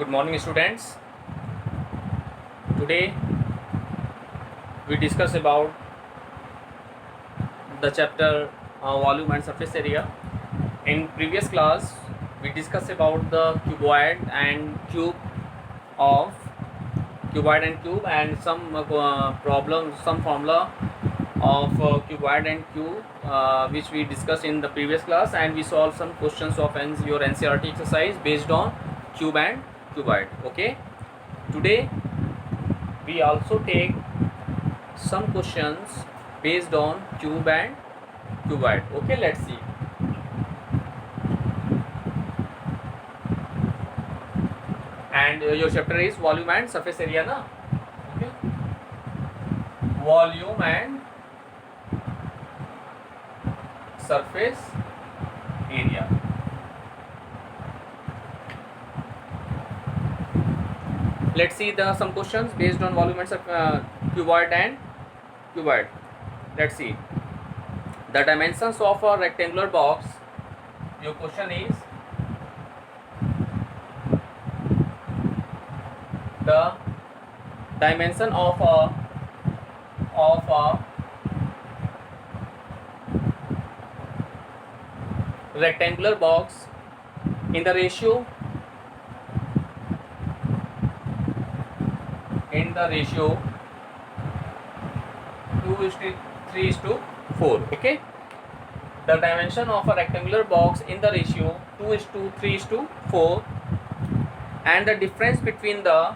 Good morning, students. Today we discuss about the chapter volume and surface area. In previous class, we discussed about the cuboid and cube of and some problems, some formula of cuboid and cube, which we discussed in the previous class, and we solved some questions of your NCERT exercise based on cube and cuboid. Okay. Today we also take some questions based on cube and cuboid. Okay, let's see. And your chapter is volume and surface area, na? Okay. Volume and surface area. Let's see some questions based on volume and cuboid and cuboid. Let's see the dimensions of a rectangular box. Your question is the dimension of a rectangular box in the ratio 2:3:4. Okay, the dimension of a rectangular box in the ratio 2:3:4, and the difference between the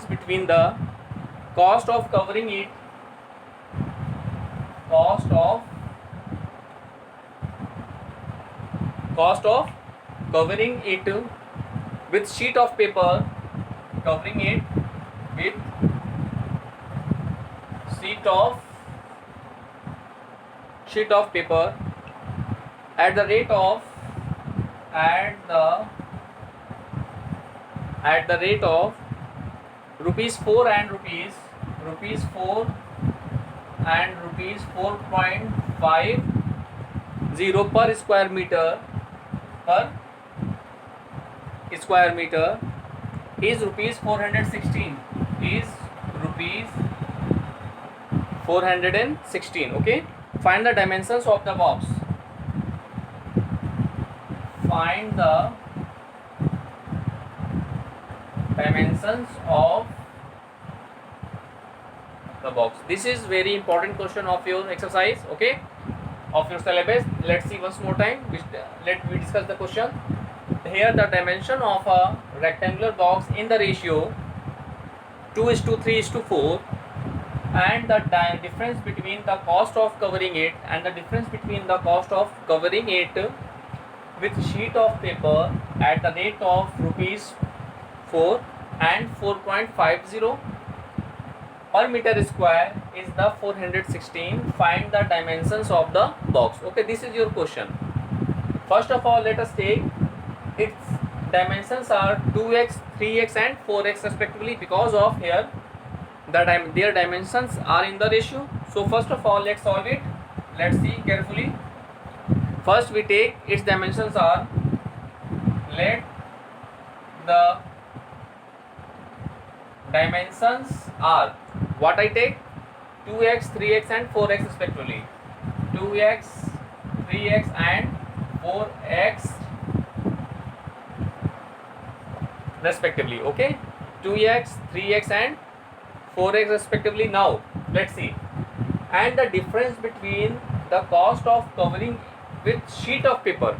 between the cost of covering it with sheet of paper, sheet of paper at the rate of rupees 4 and rupees 4.50 per square meter is rupees 416. Okay, find the dimensions of the box. Find the dimensions of the box. This is very important question of your exercise, okay, of your syllabus. Let's see once more time. Let me discuss the question. Here the dimension of a rectangular box in the ratio 2:3:4, and the difference between the cost of covering it with sheet of paper at the rate of rupees 4 and 4.50 per meter square is the 416. Find the dimensions of the box. Okay, this is your question. First of all, let us take its dimensions are 2x, 3x and 4x respectively, because of here their dimensions are in the ratio. So first of all, let's solve it. Let's see carefully. First we take its dimensions are, let the dimensions are, what I take, 2x, 3x and 4x respectively. 2x, 3x and 4x respectively. Okay, 2x, 3x and 4x respectively. Now let's see, and the difference between the cost of covering with sheet of paper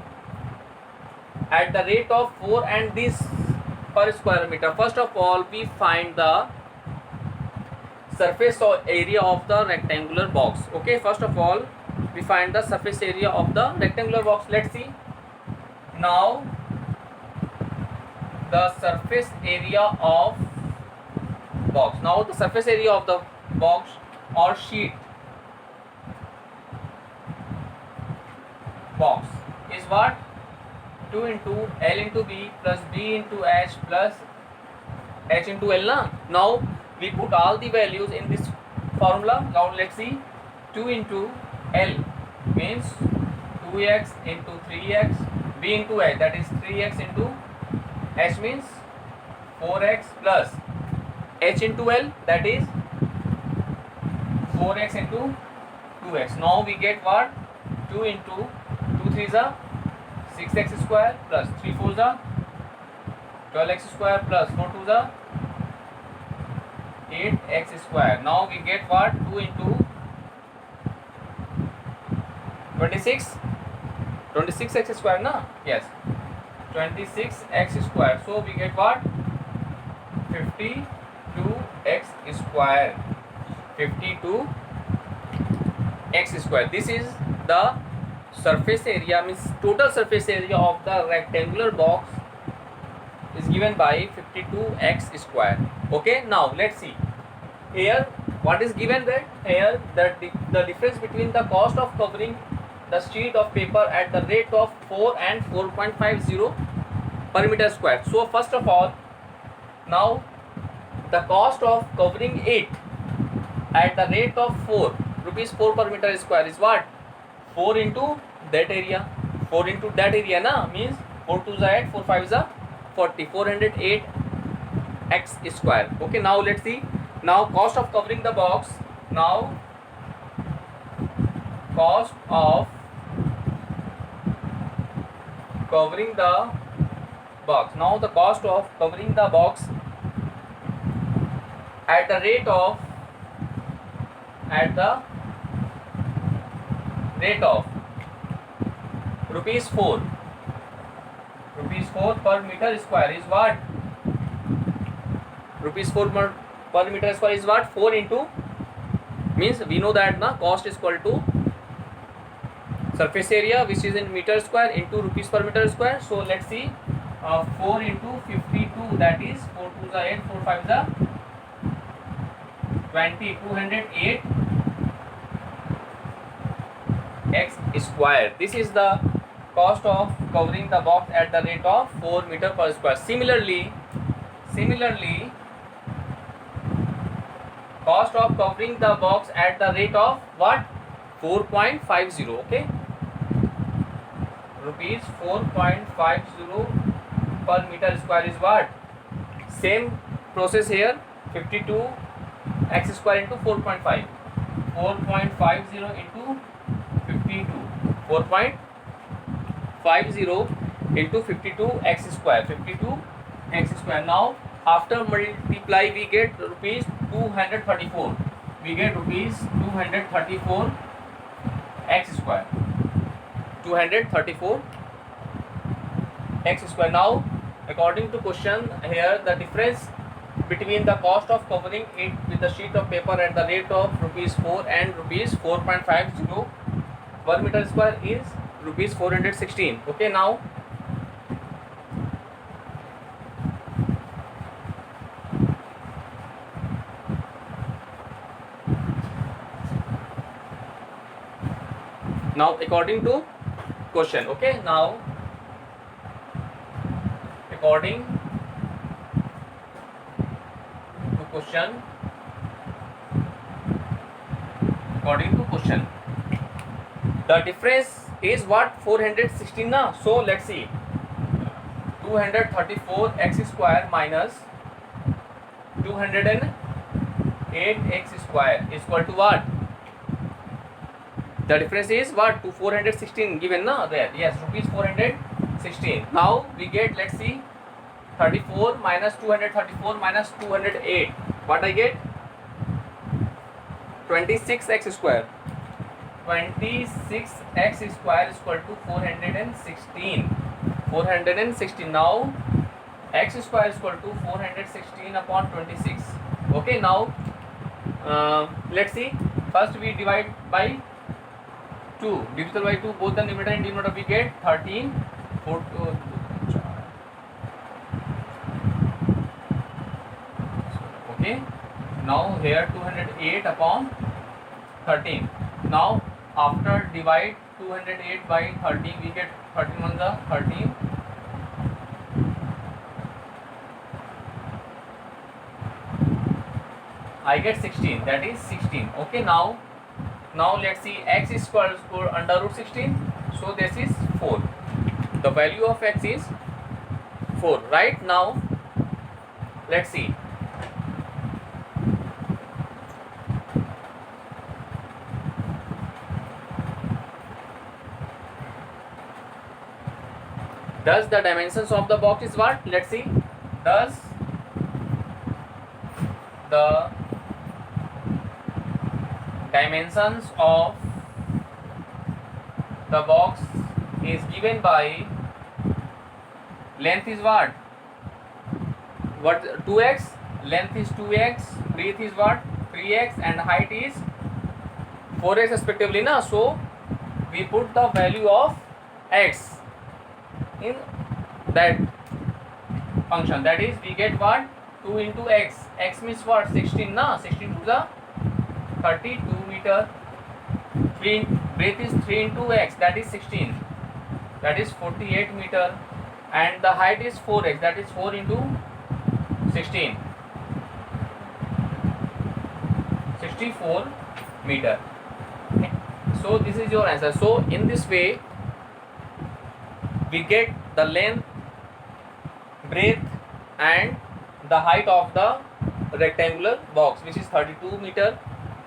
at the rate of 4 and this per square meter. First of all, we find the surface area of the rectangular box. Okay, first of all we find the surface area of the rectangular box. Let's see now the surface area of box. Now the surface area of the box or sheet box is what? 2 into L into B plus B into H plus H into L. Now we put all the values in this formula. Now let's see, 2 into L means 2x into 3x, b into h, that is 3x into h means 4x plus h into L, that is 4x into 2x. Now we get what? 2 into 2 3 is a 6x square plus 3 4 is a 12x square plus 4 2 is a 8x square. Now we get what? 2 into 26x square, na? Yes, 26x square. So we get what? 52x square. 52x square. This is the surface area, means total surface area of the rectangular box is given by 52x square. Okay, now let's see here what is given. That here the difference between the cost of covering the sheet of paper at the rate of 4 and 4.50 per meter square. So first of all, now the cost of covering it at the rate of 4 rupees 4 per meter square is what? 4 into that area. 4 into that area, na, means 4 2 is 8, 4 5 is 40, 408 x square. Okay, now let's see. Now cost of covering the box. Now cost of covering the box. Now the cost of covering the box at the rate of rupees 4 per meter square is what? Rupees 4 per meter square is what? 4 into, means we know that na, cost is equal to surface area which is in meter square into rupees per meter square. So let's see, 4 into 52, that is 4 2 is 8, 4 5 is 20, 208 x square. This is the cost of covering the box at the rate of 4 meter per square. Similarly, cost of covering the box at the rate of what? 4.50. Okay, rupees 4.50 per meter square is what? Same process here, 52 x square into 4.5, 4.50 into 52, 4.50 into 52 x square, 52 x square. Now after multiply we get rupees 234, we get rupees 234 x square, 234 x square. Now according to question here, the difference between the cost of covering it with the sheet of paper at the rate of rupees 4 and rupees 4.50 per meter square is rupees 416. Okay, now according to question. Okay, now according to question, the difference is what? 416 na. So let's see, 234 x square minus 208 x square is equal to what? The difference is what? To 416 given na there. Yes, rupees 416. Now we get, let's see, 34 minus 234 minus 208. What I get? 26x square. 26x square is equal to 416. 416. Now x square is equal to 416 upon 26. Okay, now let's see. First we divide by 2. Divisible by 2, both the numerator and denominator, we get 13. 4 okay, now here 208 upon 13. Now after divide 208 by 13, we get 13 on the 13. I get 16, that is 16. Okay, now Now let's see, x is equal to under root 16, so this is 4. The value of x is 4. Right now let's see, does the dimensions of the box is what? Let's see, does the dimensions of the box is given by length is what? 2x, length is 2x, breadth is what? 3x, and height is 4x respectively, na? So we put the value of x in that function, that is we get what? 2 into x. X means what? 16, na? 16 to the 32 meter. 3 breadth is 3 into x, that is 16, that is 48 meter, and the height is 4x, that is 4 into 16, 64 meter. So this is your answer. So in this way we get the length, breadth and the height of the rectangular box, which is 32 meter,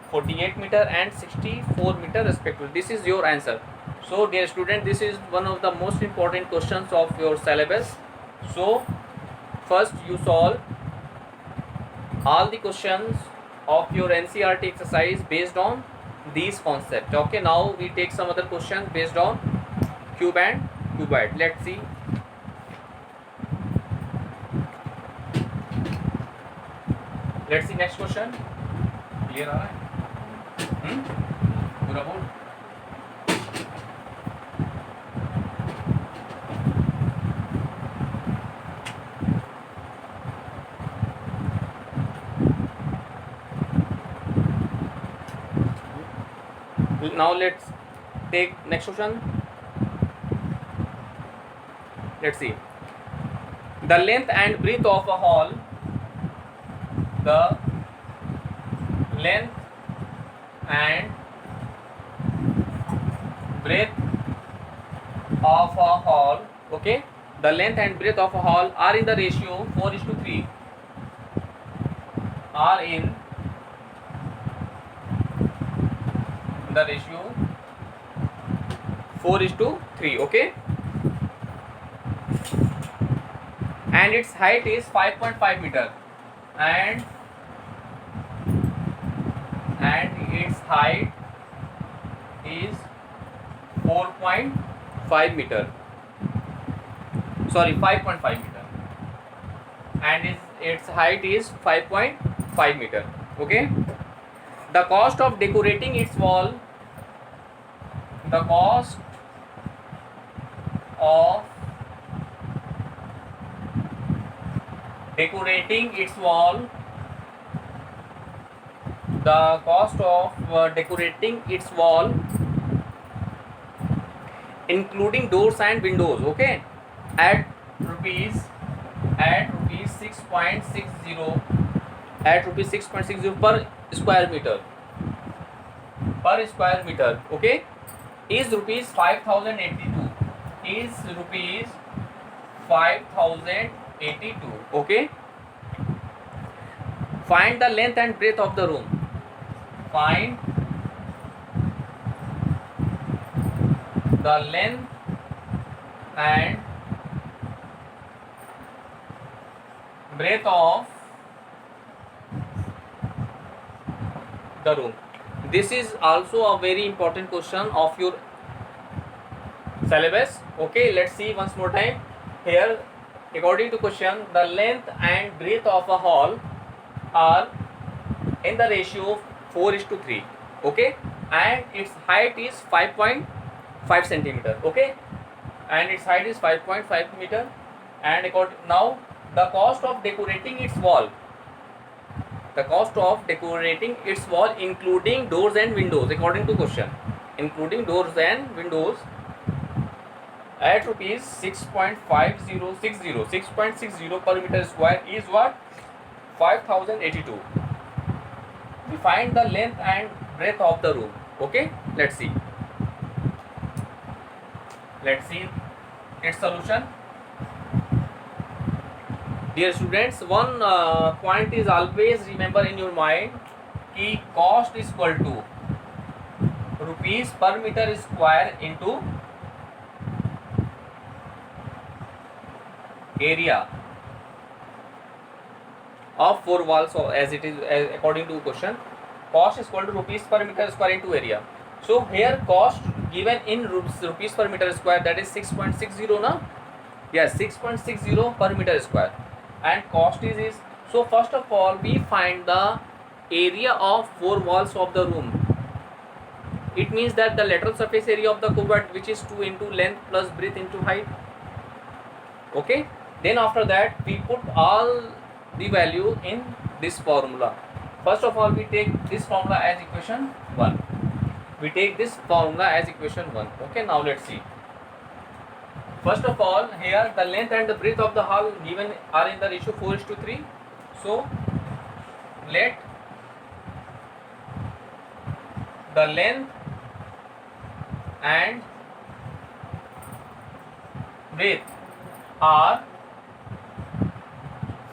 48 meter and 64 meter respectively. This is your answer. So dear student, this is one of the most important questions of your syllabus. So first you solve all the questions of your NCERT exercise based on these concepts. Okay, now we take some other questions based on cube and cuboid. Let's see. Let's see next question. Clear आ रहा है? पूरा board. Now let's take next question. Let's see. The length and breadth of a hall. The length and breadth of a hall. Okay. The length and breadth of a hall are in the ratio 4:3. Are in the ratio 4:3. Okay, and its height is 5.5 meter, and its height is 4.5 meter. Sorry, 5.5 meter, and its height is 5.5 meter. Okay. The cost of decorating its wall. The cost of decorating its wall. The cost of decorating its wall, including doors and windows. Okay, at rupees 6.60 per square meter. Okay, is rupees 5,082. Is rupees 5,082. Okay. Find the length and breadth of the room. Find the length and breadth of the room. This is also a very important question of your syllabus. Okay, let's see once more time. Here, according to question, the length and breadth of a hall are in the ratio 4:3. Okay, and its height is 5.5 centimeter. Okay, and its height is 5.5 meter. And now the cost of decorating its wall. The cost of decorating its wall, including doors and windows, according to question, including doors and windows, at rupees 6.60 per meter square is what? 5,082. We find the length and breadth of the room. Okay, let's see its solution. Dear students, one point is always remember in your mind कि cost is equal to rupees per meter square into area of 4 walls, as it is according to question. Cost is equal to rupees per meter square into area. So here cost given in rupees per meter square, that is 6.60 na. Yes, 6.60 per meter square, and cost is so first of all we find the area of 4 walls of the room. It means that the lateral surface area of the cupboard, which is 2 into length plus breadth into height. Okay, then after that we put all the value in this formula. First of all we take this formula as equation 1. Okay, now let's see. First of all, here the length and the breadth of the hall given are in the ratio 4:3. So let the length and breadth are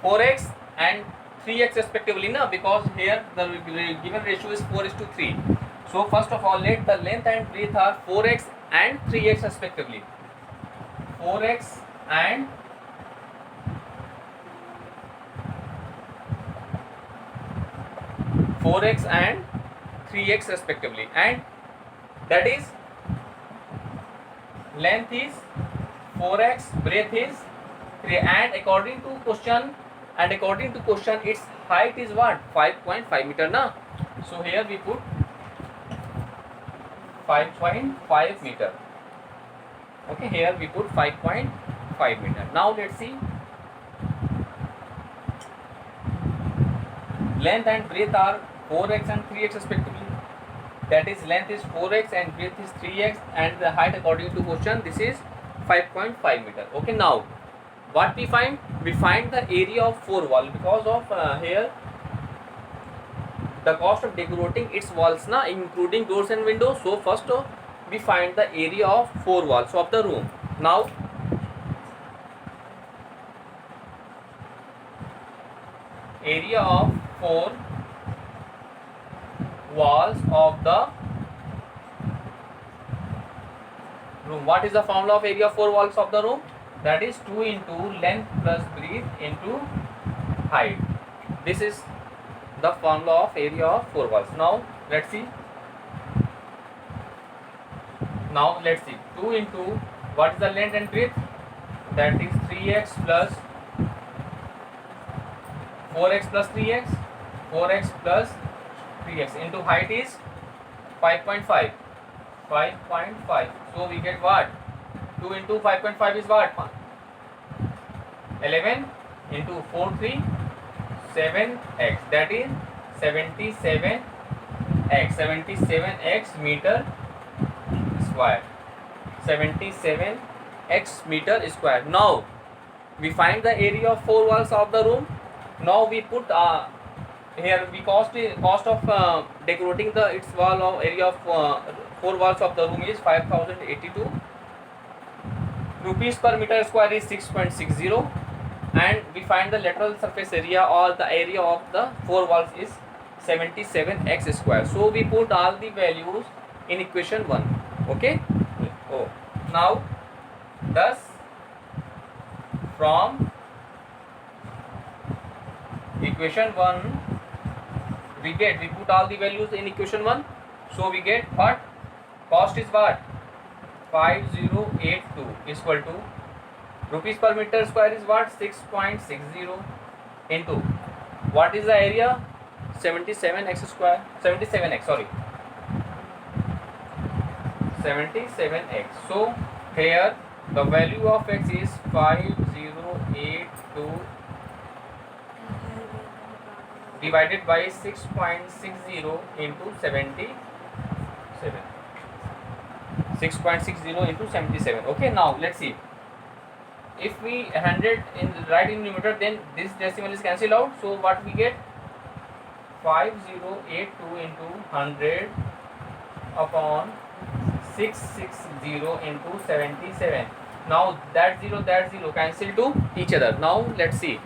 4x and 3x respectively, na, because here the given ratio is 4:3. So first of all let the length and breadth are 4x and 3x respectively. 4x and 3x respectively, and that is length is 4x, breadth is 3, and according to question its height is what? 5.5 meter na. So here we put 5.5 meter. Okay, here we put 5.5 meter. Now let's see length and breadth are 4x and 3x respectively. That is length is 4x and breadth is 3x, and the height according to question this is 5.5 meter. Okay, now what we find? We find the area of 4 wall, because of here the cost of decorating its walls na, including doors and windows. So first we find the area of 4 walls of the room. Now area of 4 walls of the room. What is the formula of area of 4 walls of the room? That is 2 into length plus breadth into height. This is the formula of area of 4 walls. Now let's see 2 into what is the length and breadth? That is 3x plus 4x plus 3x, 4x plus 3x into height is 5.5. So we get what? 2 into 5.5 is what? 11 into 4 3 7x, that is 77x meter square. 77x meter square. Now we find the area of 4 walls of the room. Now we put here we cost of decorating the its wall of area of 4 walls of the room is 5082 rupees per meter square is 6.60, and we find the lateral surface area or the area of the 4 walls is 77x square. So we put all the values in equation 1. Okay. Now thus from equation 1 we put all the values in equation 1. So we get what? Cost is what? 5082 is equal to rupees per meter square is what? 6.60 into what is the area? 77x square. 77x, sorry, 77x. So here the value of x is 5082 divided by 6.60 into 77. 6.60 into 77. Okay, now let's see. If we 100 write in numerator, then this decimal is cancelled out. So what we get? 5082 into 100 upon 660 into 77. Now that 0 cancel to each other. Now let's see.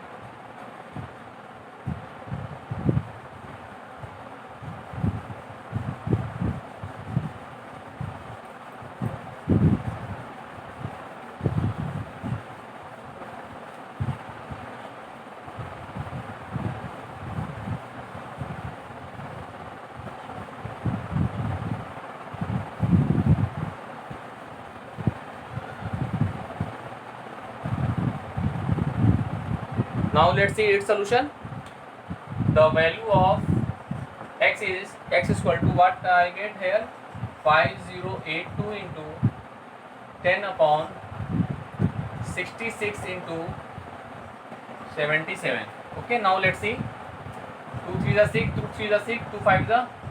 Now let's see its solution. The value of x is x equal to what I get here, 5082 into 10 upon 66 into 77. Okay, now let's see. 2 3 is 6, 2 3 is 6, 2 5 is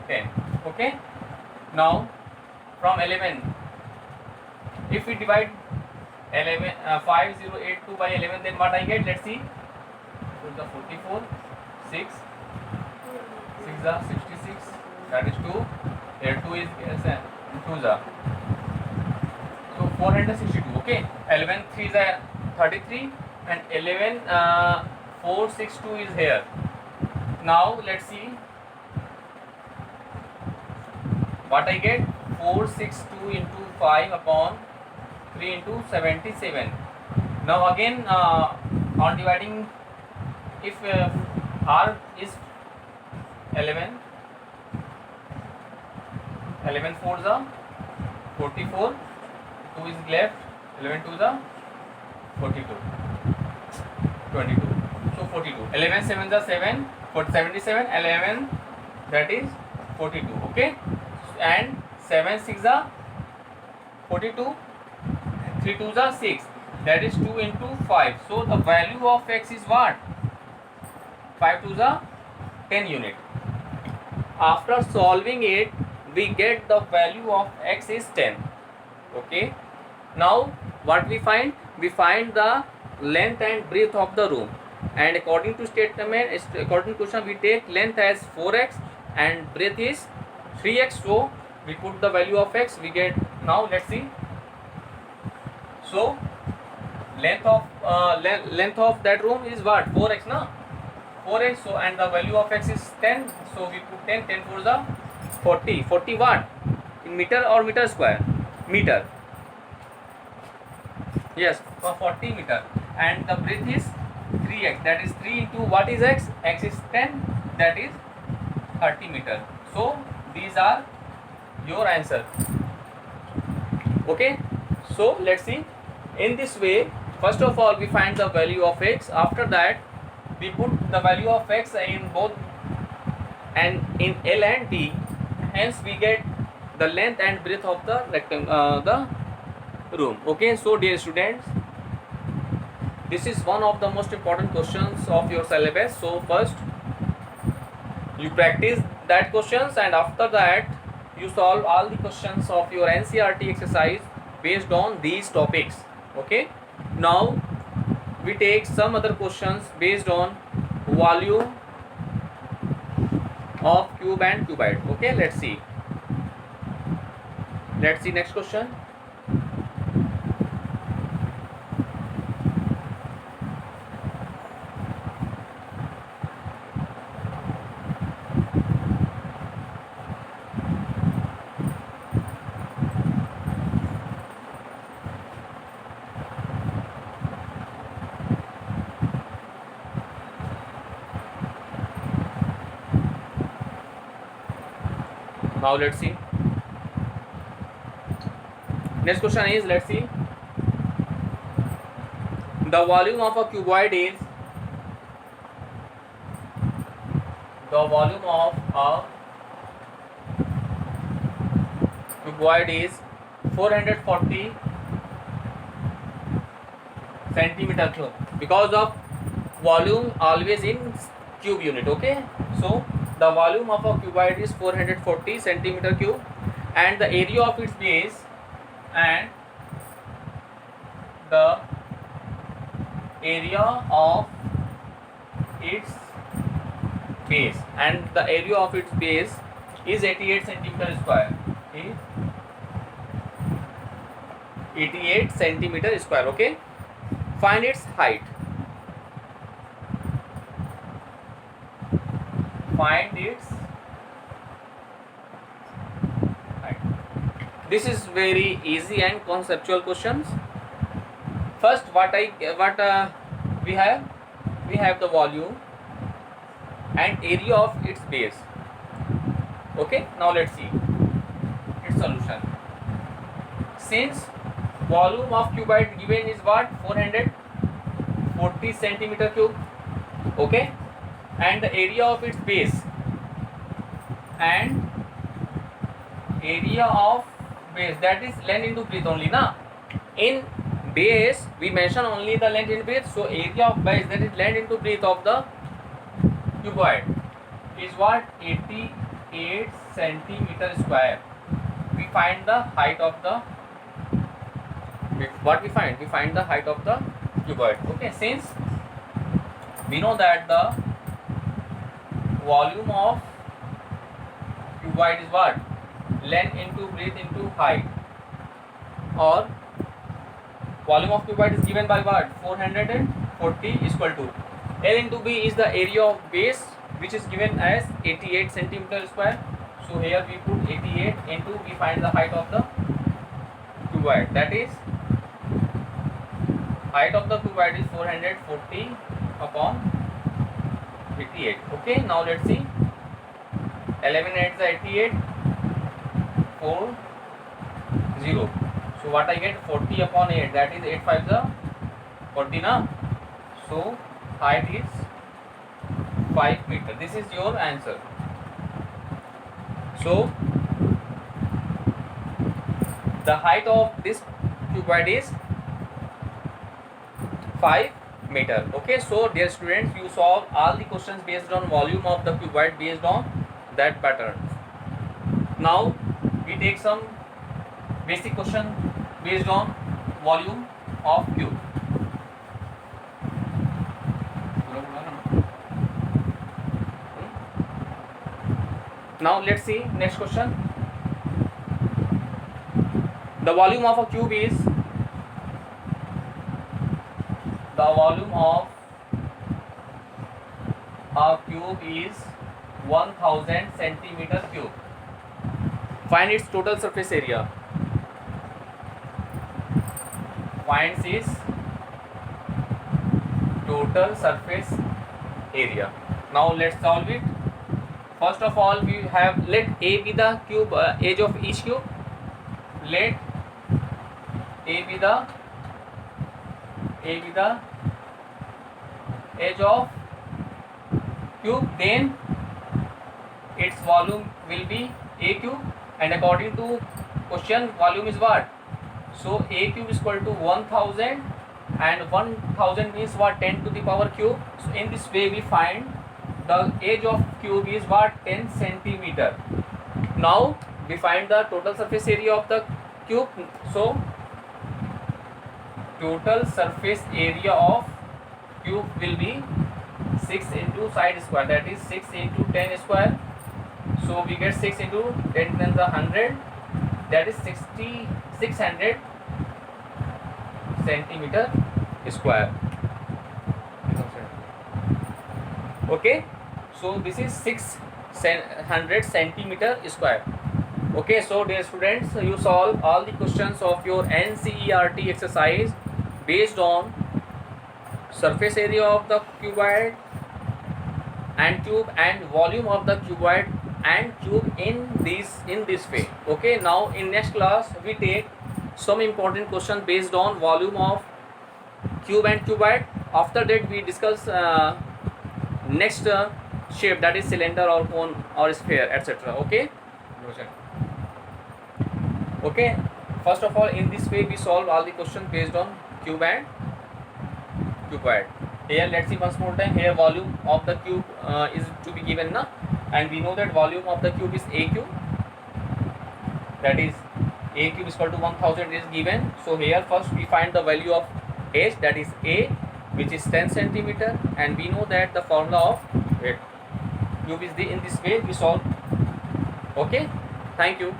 10. Okay, now from 11, if we divide 5082 by 11, then what I get? Let's see. 2 is 44, 6 is 66, that is 2. Here 2 is 2 is so 462. Okay, 11 3 is 33 and 11 462 is here. Now let's see what I get. 462 into 5 upon 3 into 77. Now again on dividing, if r is 11 4 is 44, 2 is left, 11 2 is 42, 22, so 42, 11 7 is 7, 77, 11 that is 42. Okay, and 7 6 is 42, 3 2 is 6, that is 2 into 5. So the value of x is what? 5 2 is 10 unit. After solving it, we get the value of x is 10. Okay, now what we find? We find the length and breadth of the room, and according to statement, according to question, we take length as 4x and breadth is 3x. So we put the value of x, we get. Now let's see. So length of that room is what? 4x, na? 4x. So and the value of x is 10. So we put 10. 10 4 is 40. 40 what? In meter or meter square? Meter. Yes, for 40 meter. And the breadth is 3x. That is 3 into what is x? X is 10. That is 30 meter. So these are your answer. Okay. So let's see. In this way, first of all, we find the value of x. After that, we put the value of x in both and in L and T. Hence, we get the length and breadth of the rectangle, the room. Okay. So, dear students, this is one of the most important questions of your syllabus. So, first you practice that questions, and after that you solve all the questions of your NCERT exercise based on these topics. Okay. Now we take some other questions based on volume of cube and cuboid. Okay, let's see next question. Now let's see. Next question is, let's see. The volume of a cuboid is 440 centimeter cube, because of volume always in cube unit. Okay, so the volume of a cuboid is 440 centimeter cube, and the area of its base and the area of its base is 88 centimeter square. is 88 centimeter square. Okay, find its height. Find its height. This is very easy and conceptual questions. First, what we have the volume and area of its base. Okay, now let's see its solution. Since volume of cuboid given is what, 440 centimeter cube. Okay, and the area of its base, that is length into breadth only na. In base we mention only the length in breadth, so area of base, that is length into breadth of the cuboid, is what, 88 centimeter square. We find the height of the, what we find the height of the cuboid. Okay, since we know that the volume of cuboid is what, length into breadth into height, or volume of cuboid is given by what, 440 is equal to L into B is the area of base, which is given as 88 centimeter square. So here we put 88 into, we find the height of the cuboid, that is height of the cuboid is 440 upon 88. Okay, now let's see, 11 8 is 88, 40. So what I get, 40 upon 8, that is 8 5 is 40 na. So height is 5 meter. This is your answer. So the height of this cuboid is 5 meter. Okay, so dear students, you solve all the questions based on volume of the cuboid based on that pattern. Now we take some basic question based on volume of cube. Now let's see next question. The volume of a cube is, the volume of a cube is 1000 centimeter cube. Find its total surface area. Finds its total surface area. Now let's solve it. First of all, we have, let A be the cube edge of each cube. Let A be the edge of cube, then its volume will be A cube, and according to question, volume is what? So A cube is equal to 1000, and 1000 means what, 10 to the power cube. So in this way we find the edge of cube is what, 10 centimeter. Now we find the total surface area of the cube. So total surface area of cube will be 6 into side square, that is 6 into 10 square. So we get 6 into 10 times 100, that is 600 centimeter square. Okay, so this is 600 centimeter square. Okay, so dear students, you solve all the questions of your NCERT exercise based on surface area of the cuboid and cube, and volume of the cuboid and cube in this way. Okay, now in next class we take some important question based on volume of cube and cuboid. After that we discuss next shape, that is cylinder or cone or sphere, etc. Okay, okay, first of all, in this way we solve all the questions based on cube and cuboid. Here let's see once more time. Here volume of the cube is to be given na, and we know that volume of the cube is A cube, that is A cube is equal to 1000 is given. So here first we find the value of H, that is A, which is 10 centimeter, and we know that the formula of cube is in this way we solve. Okay, thank you.